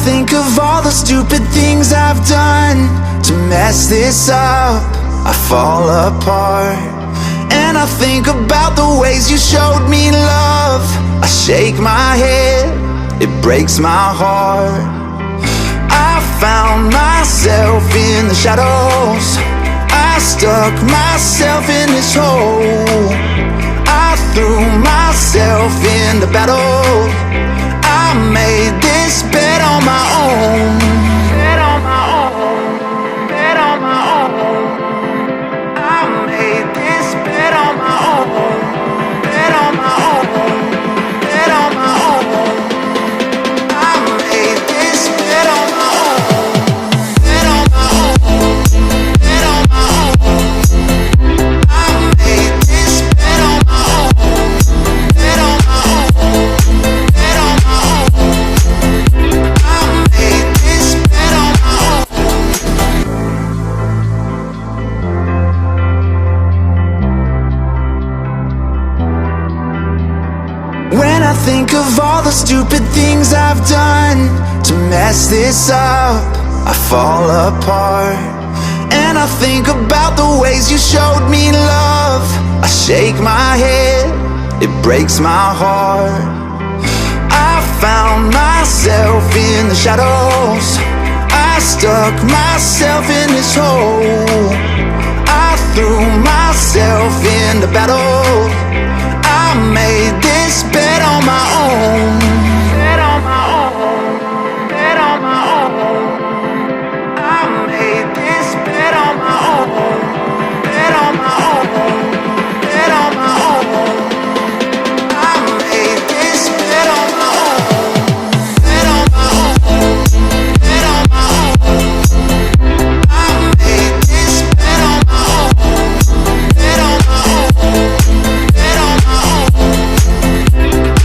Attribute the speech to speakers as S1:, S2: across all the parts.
S1: think of all the stupid things I've done to mess this up, I fall apart. And I think about the ways you showed me love, I shake my head, it breaks my heart. I found myself in the shadows, I stuck myself in this hole. I threw myself into battle, I made this bed on my own. Bed on my own, bed on my own. I made this bed on my own. Bed on my own, bed on my own. I made this bed on my own. Bed on my own, bed on my own. I made this bed on my own. Bed on my own, bed on my own. I made this bed on my own. When I think of all the stupid things I've done to mess this up, I fall apart. And I think about the ways you showed me love, I shake my head, it breaks my heart. I found myself in the shadows, I stuck myself in this hole. I threw myself into battle, I made this bed on my own. Bed on my own, bed on my own. I made this bed on my own. Bed on my own, bed on my own. I made this bed on my own. Bed on my own, bed on my own. I made this bed on my own. Bed on my own, bed on my own.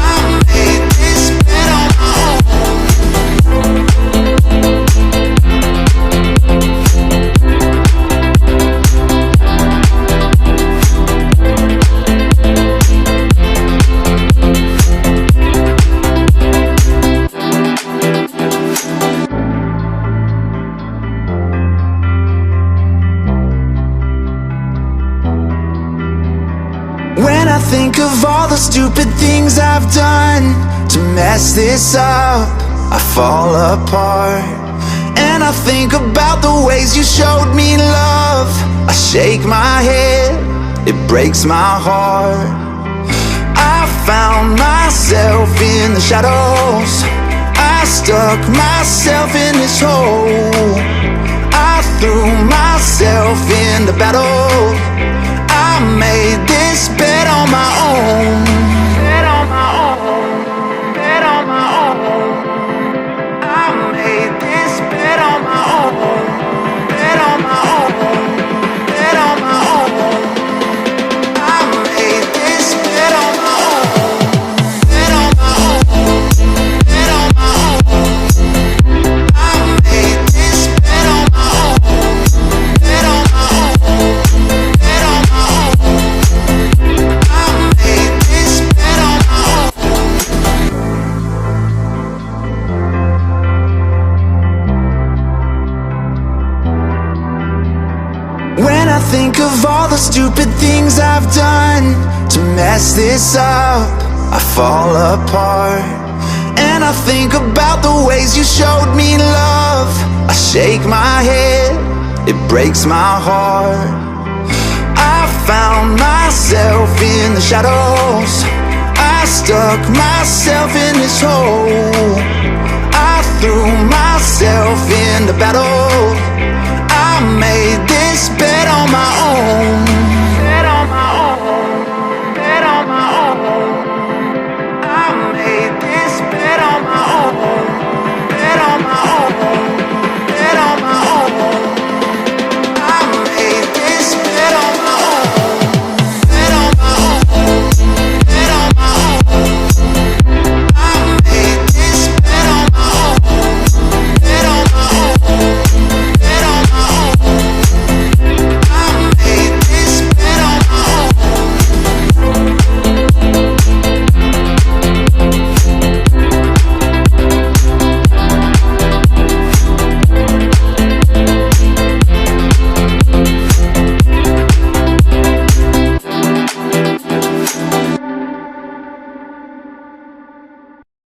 S1: I made this bed on my own. When I think of all the stupid things I've done to mess this up, I fall apart. And I think about the ways you showed me love, I shake my head, it breaks my heart. I found myself in the shadows, I stuck myself in this hole. I threw myself into battle, I made this bed on my own. Bed on my own, bed on my own. I made this bed on my own. Bed on my own, bed on my own. I made this bed on my own. Bed on my own, bed on my own. I made this bed on my own. Bed on my own, bed on my own. I made this bed on my own. When I think of all the stupid things I've done to mess this up, I fall apart. And I think about the ways you showed me love, I shake my head, it breaks my heart. I found myself in the shadows, I stuck myself in this hole. I threw myself into battle, I made this bed on my own.